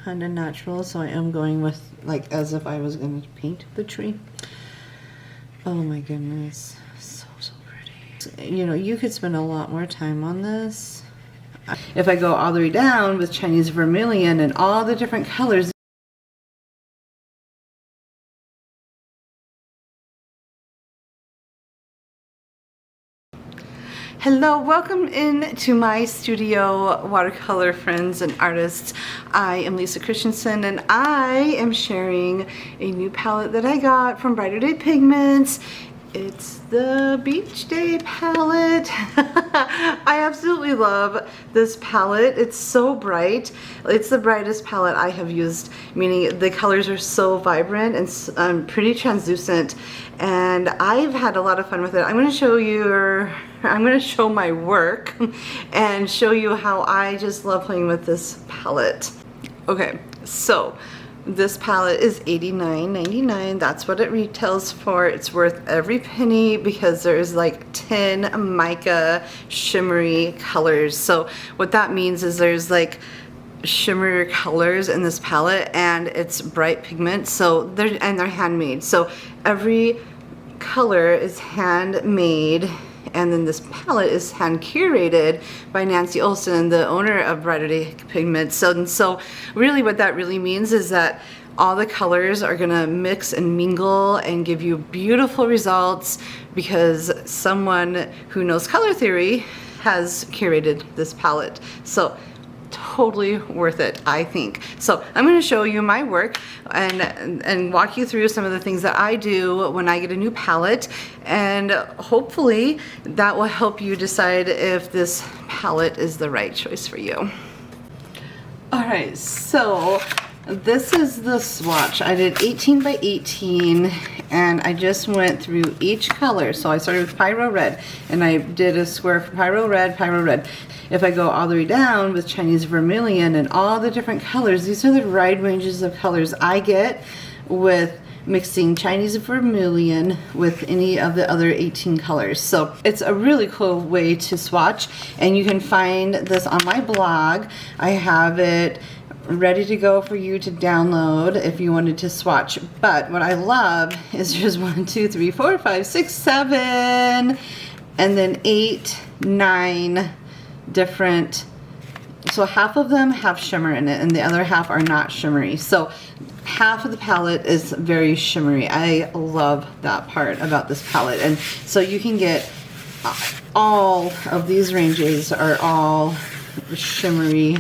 kind of natural, so I am going with like as if I was going to paint the tree. Oh my goodness, so pretty. You know, you could spend a lot more time on this. If I go all the way down with Chinese Vermillion and all the different colors. Hello, welcome in to my studio, watercolor friends and artists. I am Lisa Christensen and I am sharing a new palette that I got from Brighter Day Pigments. It's the Beach Day palette. I absolutely love this palette. It's so bright. It's the brightest palette I have used, meaning the colors are so vibrant and pretty translucent. And I've had a lot of fun with it. I'm going to show my work and show you how I just love playing with this palette. Okay, so this palette is $89.99. That's what it retails for. It's worth every penny because there's like 10 mica shimmery colors. So what that means is there's like shimmer colors in this palette, and it's bright pigment. So they're handmade. So every color is handmade. And then this palette is hand curated by Nancy Olson, the owner of Brighter Day Pigments. So really what that really means is that all the colors are gonna mix and mingle and give you beautiful results because someone who knows color theory has curated this palette. So totally worth it, I think. So I'm going to show you my work and walk you through some of the things that I do when I get a new palette, and hopefully that will help you decide if this palette is the right choice for you. Alright, so this is the swatch. I did 18 by 18 and I just went through each color. So I started with Pyrrol Red and I did a square for Pyrrol Red, Pyrrol Red. If I go all the way down with Chinese Vermillion and all the different colors, these are the wide ranges of colors I get with mixing Chinese Vermillion with any of the other 18 colors. So it's a really cool way to swatch, and you can find this on my blog. I have it ready to go for you to download if you wanted to swatch. But what I love is there's 1, 2, 3, 4, 5, 6, 7, and then 8, 9 different. So half of them have shimmer in it and the other half are not shimmery. So half of the palette is very shimmery. I love that part about this palette. And so you can get all of these ranges are all shimmery,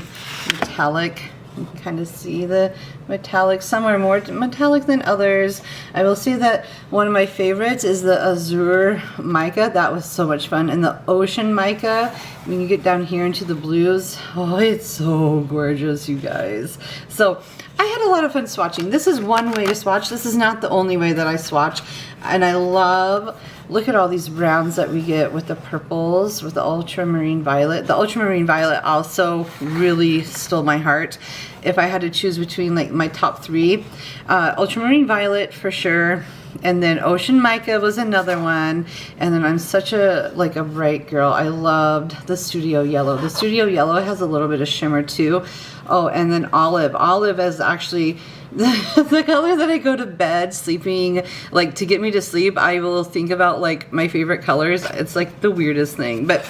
metallic. You can kind of see the metallic. Some are more metallic than others. I will say that one of my favorites is the Azure Mica. That was so much fun. And the Ocean Mica, when you get down here into the blues, oh, it's so gorgeous, you guys. So I had a lot of fun swatching. This is one way to swatch. This is not the only way that I swatch. And I love, look at all these browns that we get with the purples, with the ultramarine violet. The ultramarine violet also really stole my heart. If I had to choose between like my top 3, ultramarine violet for sure, and then Ocean Mica was another one, and then I'm such a bright girl. I loved the Studio Yellow. The Studio Yellow has a little bit of shimmer too. Oh, and then Olive. Olive is actually the color that I go to bed sleeping, like to get me to sleep. I will think about like my favorite colors. It's like the weirdest thing, but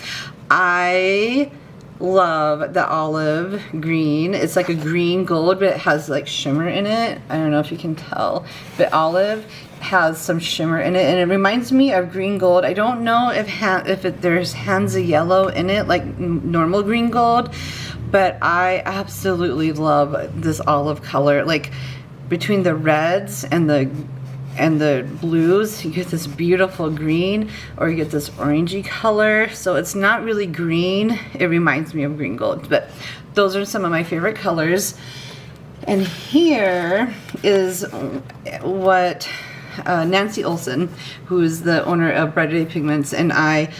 I love the olive green. It's like a green gold, but it has like shimmer in it. I don't know if you can tell, but olive has some shimmer in it, and it reminds me of green gold. I don't know if there's hands of yellow in it, like normal green gold, but I absolutely love this olive color. Like between the reds and the blues, you get this beautiful green, or you get this orangey color. So it's not really green. It reminds me of green gold, but those are some of my favorite colors. And here is what Nancy Olson, who is the owner of Brighter Day Pigments, and I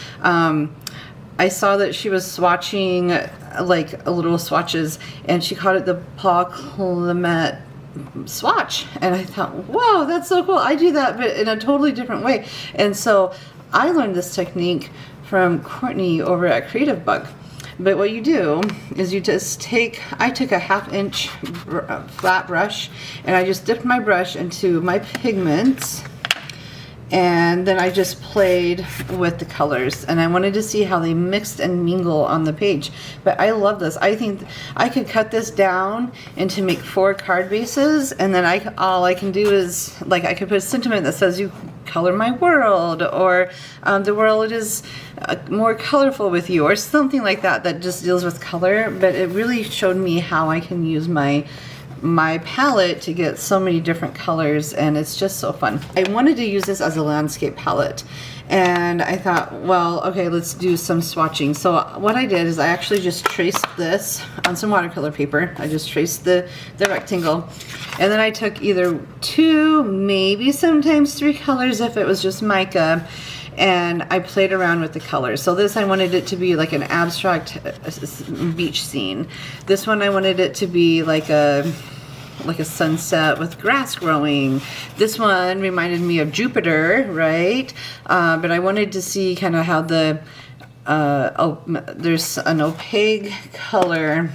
saw that she was swatching like little swatches, and she called it the Paul Clement swatch, and I thought, whoa, that's so cool. I do that, but in a totally different way. And so I learned this technique from Courtney over at Creative Bug. But what you do is you just take, I took a 1/2 inch flat brush and I just dipped my brush into my pigments, and then I just played with the colors, and I wanted to see how they mixed and mingle on the page. But I love this. I think I could cut this down into make 4 card bases, and then all I can do is, like, I could put a sentiment that says, you color my world, or the world is more colorful with you, or something like that, that just deals with color. But it really showed me how I can use my palette to get so many different colors, and it's just so fun. I wanted to use this as a landscape palette, and I thought, well, okay, let's do some swatching. So what I did is I actually just traced this on some watercolor paper. I just traced the rectangle, and then I took either 2, maybe sometimes 3 colors if it was just mica, and I played around with the colors. So this, I wanted it to be like an abstract beach scene. This one, I wanted it to be like a sunset with grass growing. This one reminded me of Jupiter, right? But I wanted to see kind of how the there's an opaque color.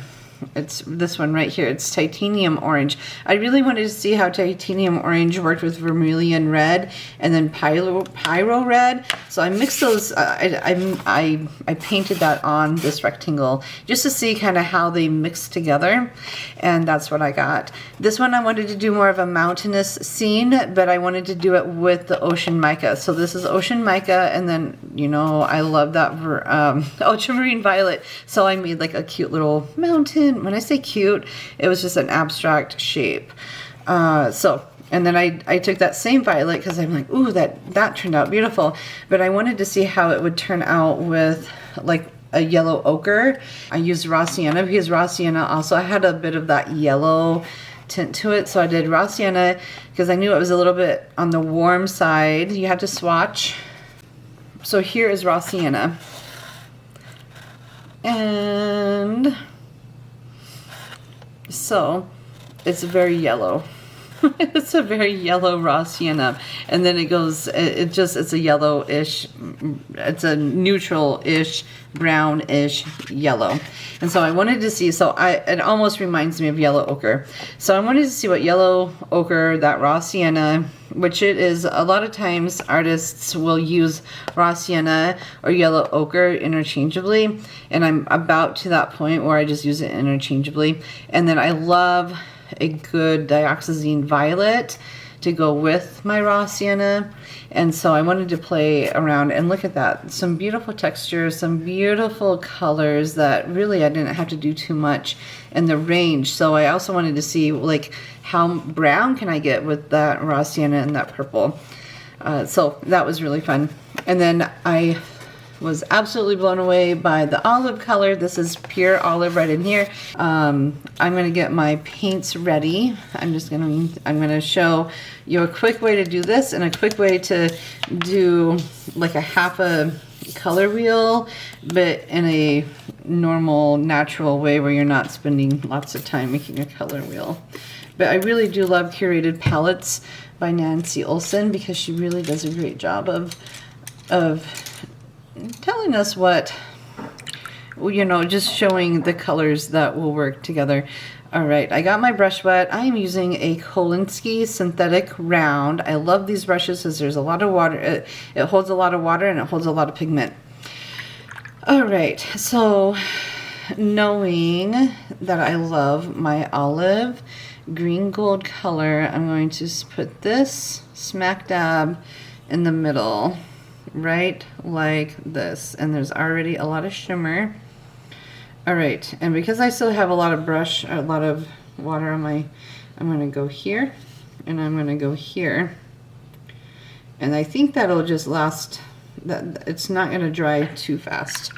It's this one right here. It's titanium orange. I really wanted to see how titanium orange worked with vermilion red and then Pyrrol Red. So I mixed those. I painted that on this rectangle just to see kind of how they mixed together, and that's what I got. This one I wanted to do more of a mountainous scene, but I wanted to do it with the ocean mica. So this is ocean mica, and then, you know, I love that ultramarine violet. So I made like a cute little mountain. When I say cute, it was just an abstract shape. And then I took that same violet because I'm like, ooh, that turned out beautiful. But I wanted to see how it would turn out with like a yellow ochre. I used raw sienna because raw sienna also had a bit of that yellow tint to it. So I did raw sienna because I knew it was a little bit on the warm side. You have to swatch. So here is raw sienna. And so it's very yellow. It's a very yellow raw sienna, and then it goes, it's a yellowish, it's a neutral-ish, brownish yellow. And so I wanted to see, it almost reminds me of yellow ochre. So I wanted to see what yellow ochre, that raw sienna, which it is, a lot of times artists will use raw sienna or yellow ochre interchangeably, and I'm about to that point where I just use it interchangeably. And then I love a good dioxazine violet to go with my raw sienna, and so I wanted to play around and look at that. Some beautiful textures, some beautiful colors that really I didn't have to do too much in the range. So I also wanted to see like how brown can I get with that raw sienna and that purple. So that was really fun. And then I was absolutely blown away by the olive color. This is pure olive right in here. I'm gonna get my paints ready. I'm gonna show you a quick way to do this and a quick way to do like a half a color wheel, but in a normal, natural way where you're not spending lots of time making a color wheel. But I really do love Curated Palettes by Nancy Olson because she really does a great job of telling us what, you know, just showing the colors that will work together. All right, I got my brush wet. I'm using a Kolinsky synthetic round. I love these brushes because there's a lot of water. It holds a lot of water and it holds a lot of pigment. All right, so knowing that I love my olive green gold color, I'm going to put this smack dab in the middle, right like this, and there's already a lot of shimmer. All right, and because I still have a lot of water on my, I'm going to go here and I'm going to go here, and I think that'll just last, that it's not going to dry too fast.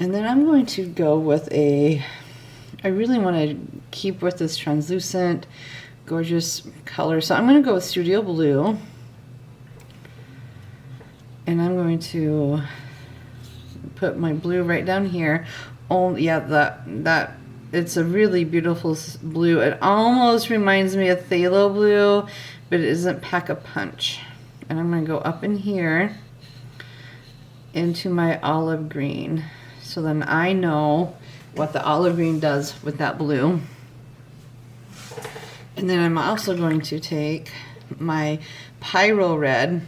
And then I'm going to go with I really want to keep with this translucent gorgeous color, so I'm going to go with Studio Blue. And I'm going to put my blue right down here. Oh yeah, that it's a really beautiful blue. It almost reminds me of phthalo blue, but it isn't pack a punch. And I'm going to go up in here into my olive green. So then I know what the olive green does with that blue. And then I'm also going to take my Pyrrol Red,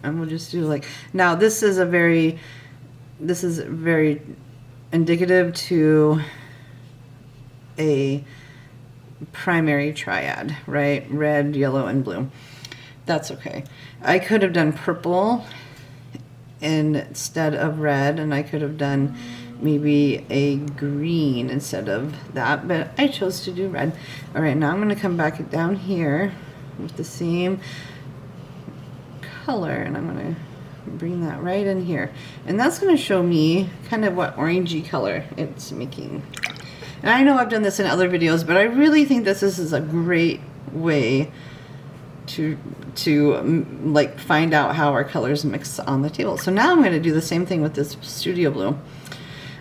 and we'll just do like, now this is very indicative to a primary triad, right? Red, yellow, and blue. That's okay. I could have done purple instead of red, and I could have done maybe a green instead of that, but I chose to do red. All right, now I'm going to come back down here with the same color, and I'm going to bring that right in here, and that's going to show me kind of what orangey color it's making. And I know I've done this in other videos, but I really think this is a great way to like find out how our colors mix on the table. So now I'm going to do the same thing with this Studio Blue.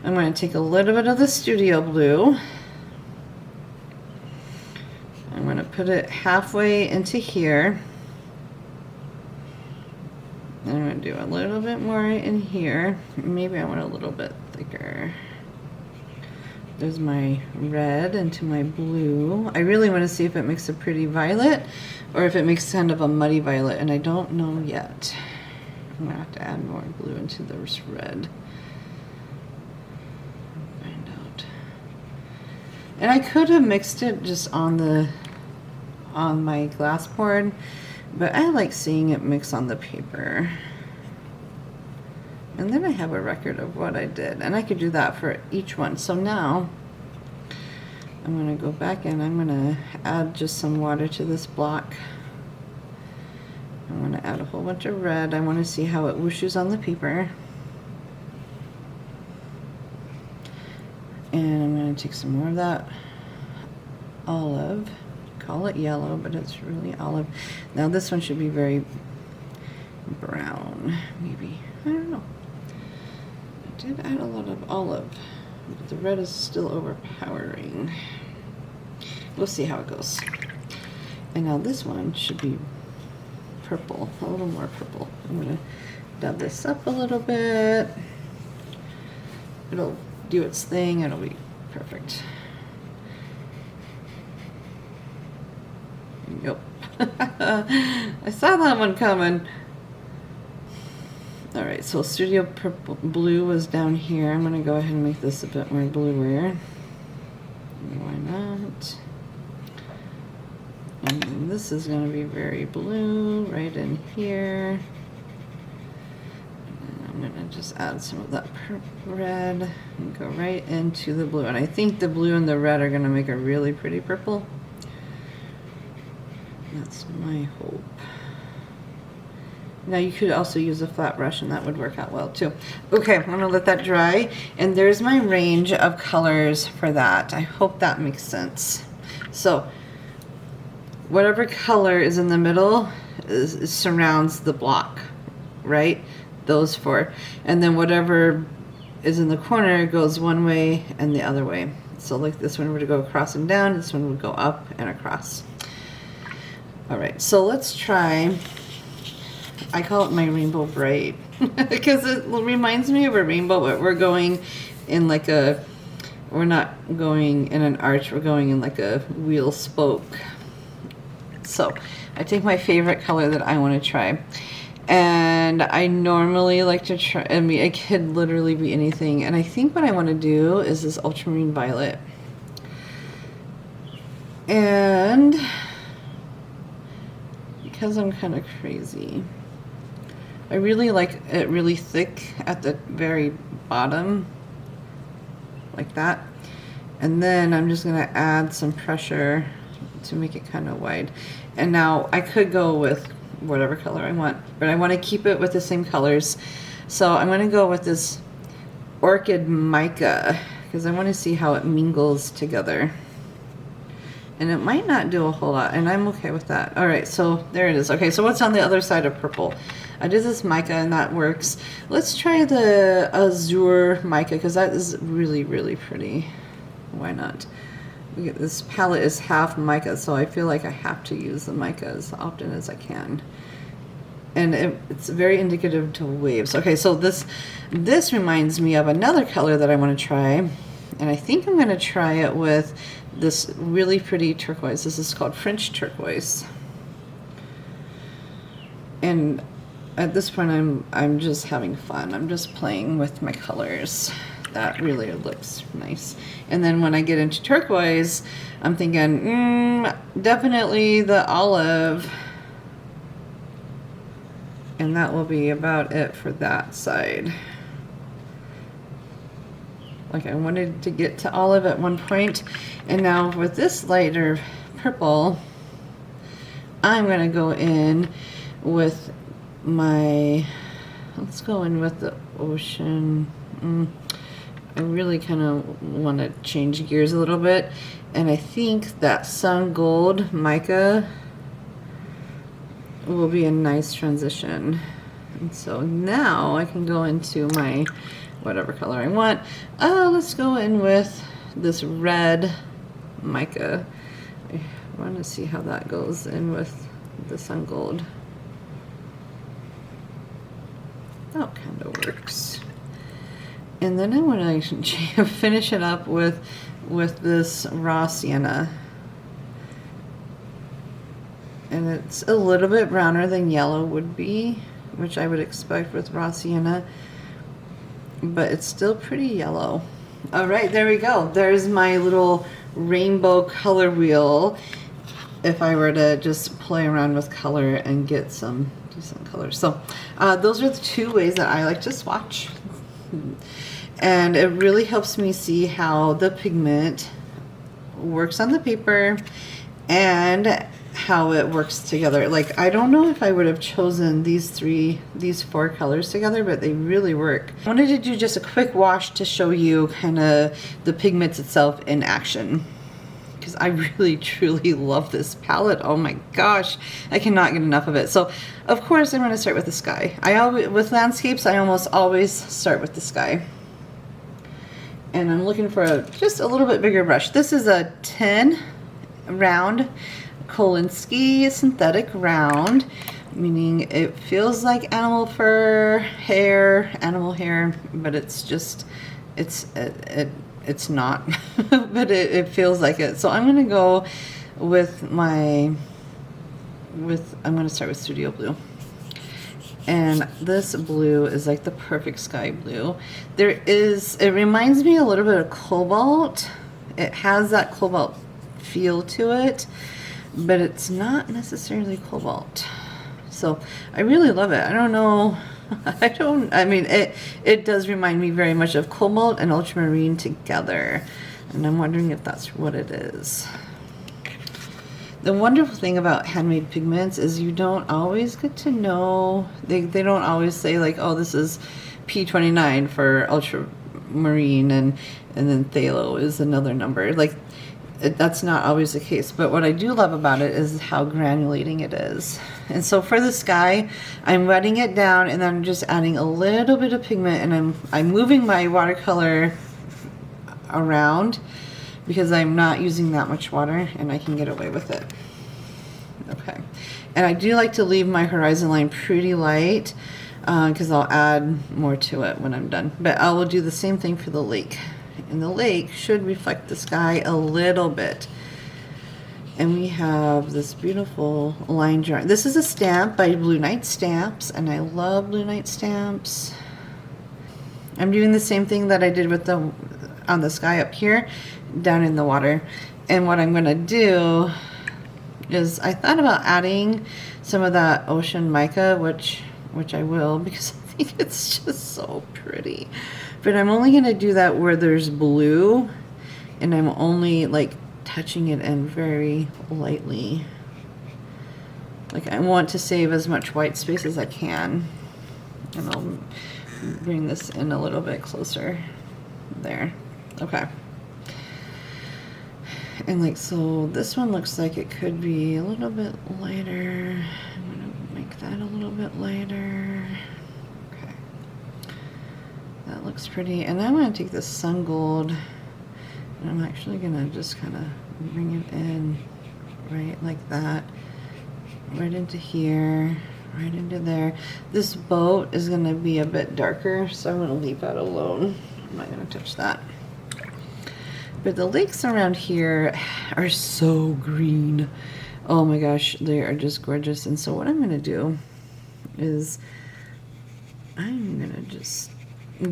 I'm going to take a little bit of the Studio Blue. I'm going to put it halfway into here. And I'm going to do a little bit more in here. Maybe I want a little bit thicker. There's my red into my blue. I really want to see if it makes a pretty violet or if it makes kind of a muddy violet, and I don't know yet. I'm going to have to add more blue into this red. Find out. And I could have mixed it just on my glass board, but I like seeing it mix on the paper. And then I have a record of what I did, and I could do that for each one. So now I'm going to go back and I'm going to add just some water to this block. I'm going to add a whole bunch of red. I want to see how it whooshes on the paper. And I'm going to take some more of that olive. Call it yellow, but it's really olive. Now this one should be very brown, maybe. I don't know. I did add a lot of olive, but the red is still overpowering. We'll see how it goes. And now this one should be purple, a little more purple. I'm going to dab this up a little bit. It'll do its thing. It'll be perfect. Yep. I saw that one coming. Alright, so Studio Purple Blue was down here. I'm going to go ahead and make this a bit more bluer. Why not? And then this is going to be very blue right in here. And I'm going to just add some of that red and go right into the blue. And I think the blue and the red are going to make a really pretty purple. That's my hope. Now you could also use a flat brush and that would work out well too. Okay, I'm gonna let that dry, and there's my range of colors for that. I hope that makes sense. So whatever color is in the middle surrounds the block, right? Those four. And then whatever is in the corner goes one way and the other way. So like this one would go across and down, this one would go up and across. All right, so let's try, I call it my Rainbow Bright because it reminds me of a rainbow, but we're going in like a, we're not going in an arch, we're going in like a wheel spoke. So I take my favorite color that I want to try, and I normally like to try, I mean, it could literally be anything, and I think what I want to do is this ultramarine violet. And because I'm kind of crazy, I really like it really thick at the very bottom, like that. And then I'm just going to add some pressure to make it kind of wide. And now I could go with whatever color I want, but I want to keep it with the same colors. So I'm going to go with this Orchid Mica because I want to see how it mingles together. And it might not do a whole lot, and I'm okay with that. All right, so there it is. Okay, so what's on the other side of purple? I did this mica, and that works. Let's try the azure mica, because that is really, really pretty. Why not? This palette is half mica, so I feel like I have to use the mica as often as I can. and it's very indicative to waves. Okay, so this reminds me of another color that I want to try, and I think I'm going to try it with this really pretty turquoise. This is called French turquoise, and at this point I'm just having fun. I'm just playing with my colors. That really looks nice. And then when I get into turquoise, I'm thinking definitely the olive, and that will be about it for that side. Like, I wanted to get to olive at one point, and now with this lighter purple, I'm gonna go in with my, let's go in with the ocean. I really kind of want to change gears a little bit, and I think that sun gold mica will be a nice transition. And so now I can go into my whatever color I want. Let's go in with this red mica. I want to see how that goes in with the sun gold. That kind of works. And then I want to finish it up with this raw sienna. And it's a little bit browner than yellow would be, which I would expect with raw sienna, but it's still pretty yellow. All right, there we go. There's my little rainbow color wheel. If I were to just play around with color and get some decent colors. So those are the two ways that I like to swatch. And it really helps me see how the pigment works on the paper and how it works together. Like, I don't know if I would have chosen these four colors together, but they really work. I wanted to do just a quick wash to show you kind of the pigments itself in action, because I really truly love this palette. Oh my gosh, I cannot get enough of it. So of course I'm going to start with the sky. With landscapes, I almost always start with the sky. And I'm looking for just a little bit bigger brush. This is a 10 round Kolinsky synthetic round, meaning it feels like animal fur, animal hair, but it's just, it's not, but it feels like it. So I'm gonna go with I'm gonna start with Studio Blue. And this blue is like the perfect sky blue. It reminds me a little bit of cobalt. It has that cobalt feel to it, but it's not necessarily cobalt. So I really love it. I don't know. I mean, it does remind me very much of cobalt and ultramarine together. And I'm wondering if that's what it is. The wonderful thing about handmade pigments is you don't always get to know, they don't always say like, oh, this is P29 for ultramarine and then phthalo is another number. Like, that's not always the case. But what I do love about it is how granulating it is. And so for the sky, I'm wetting it down and then I'm just adding a little bit of pigment, and I'm moving my watercolor around because I'm not using that much water and I can get away with it. Okay. And I do like to leave my horizon line pretty light because I'll add more to it when I'm done. But I will do the same thing for the lake. And the lake should reflect the sky a little bit. And we have this beautiful line drawing. This is a stamp by Blue Night Stamps, and I love Blue Night Stamps. I'm doing the same thing that I did with on the sky up here, down in the water. And what I'm going to do is I thought about adding some of that ocean mica, which I will, because I think it's just so pretty. But I'm only going to do that where there's blue, and I'm only like touching it in very lightly. Like, I want to save as much white space as I can. And I'll bring this in a little bit closer. There. Okay. And like, so this one looks like it could be a little bit lighter. I'm going to make that a little bit lighter. Okay. That looks pretty. And I'm going to take this sun gold, and I'm actually going to just kind of bring it in right like that, right into here. right into there. This boat is going to be a bit darker, so I'm going to leave that alone. I'm not going to touch that. But the lakes around here are so green. Oh my gosh, they are just gorgeous. And so what I'm going to do is I'm going to just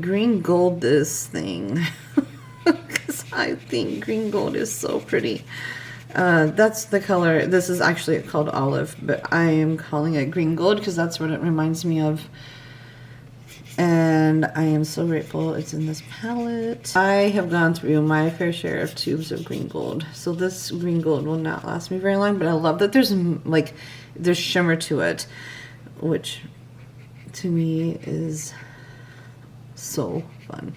green gold this thing. Because I think green gold is so pretty. That's the color. This is actually called olive, but I am calling it green gold because that's what it reminds me of. And I am so grateful it's in this palette. I have gone through my fair share of tubes of green gold, so this green gold will not last me very long, but I love that there's shimmer to it, which to me is so fun.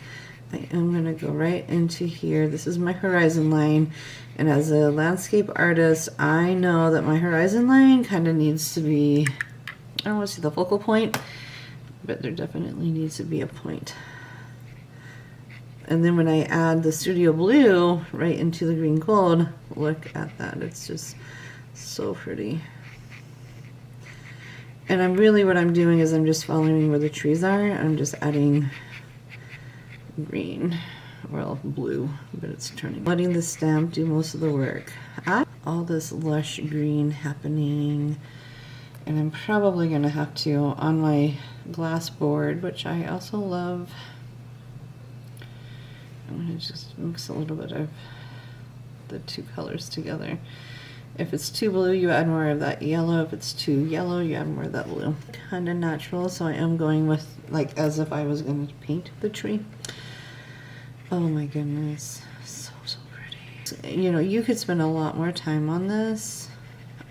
I am going to go right into here. This is my horizon line, and as a landscape artist, I know that my horizon line kind of needs to be, I don't want to say the focal point, but there definitely needs to be a point. And then when I add the studio blue right into the green gold, look at that. It's just so pretty. And what I'm doing is I'm just following where the trees are. I'm just adding green, well, blue, but it's turning. Letting the stamp do most of the work. All this lush green happening. And I'm probably going to have to, on my glass board, which I also love, I'm going to just mix a little bit of the two colors together. If it's too blue, you add more of that yellow. If it's too yellow, you add more of that blue. Kind of natural, so I am going with, like, as if I was going to paint the tree. Oh my goodness, so pretty. You know, you could spend a lot more time on this.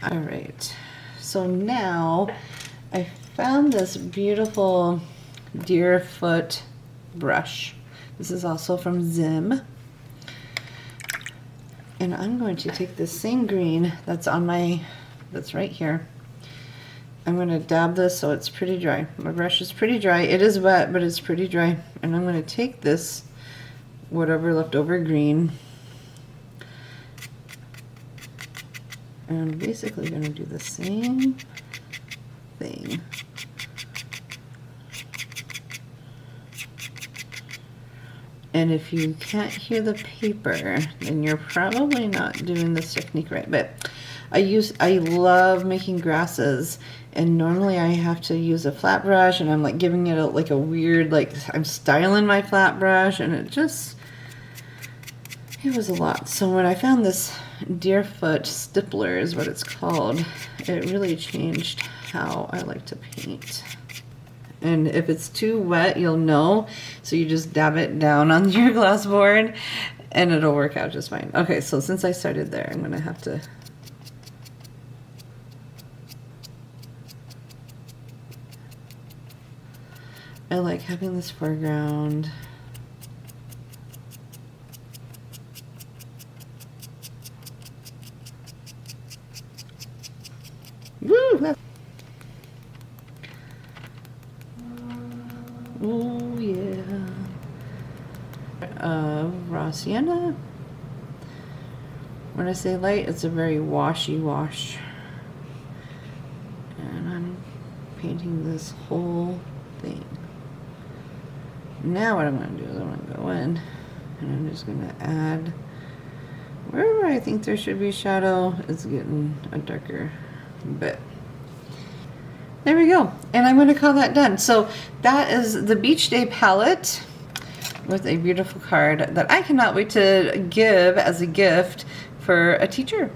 All right. So now I found this beautiful deerfoot brush. This is also from Zim. And I'm going to take this same green that's right here. I'm going to dab this so it's pretty dry. My brush is pretty dry. It is wet, but it's pretty dry. And I'm going to take this, whatever leftover green, and I'm basically going to do the same thing. And if you can't hear the paper, then you're probably not doing this technique right. But I love making grasses, and normally I have to use a flat brush, and I'm like giving it like a weird, like I'm styling my flat brush, and it was a lot. So when I found this Deerfoot Stippler is what it's called, it really changed how I like to paint. And if it's too wet, you'll know, so you just dab it down on your glass board and it'll work out just fine. Okay, so since I started there, I'm gonna have to I like having this foreground. Woo! Oh yeah. Raw Sienna. When I say light, it's a very washy wash. And I'm painting this whole thing. Now what I'm going to do is I'm going to go in and I'm just going to add wherever I think there should be shadow. It's getting a darker bit. There we go. And I'm going to call that done. So that is the Beach Day palette with a beautiful card that I cannot wait to give as a gift for a teacher.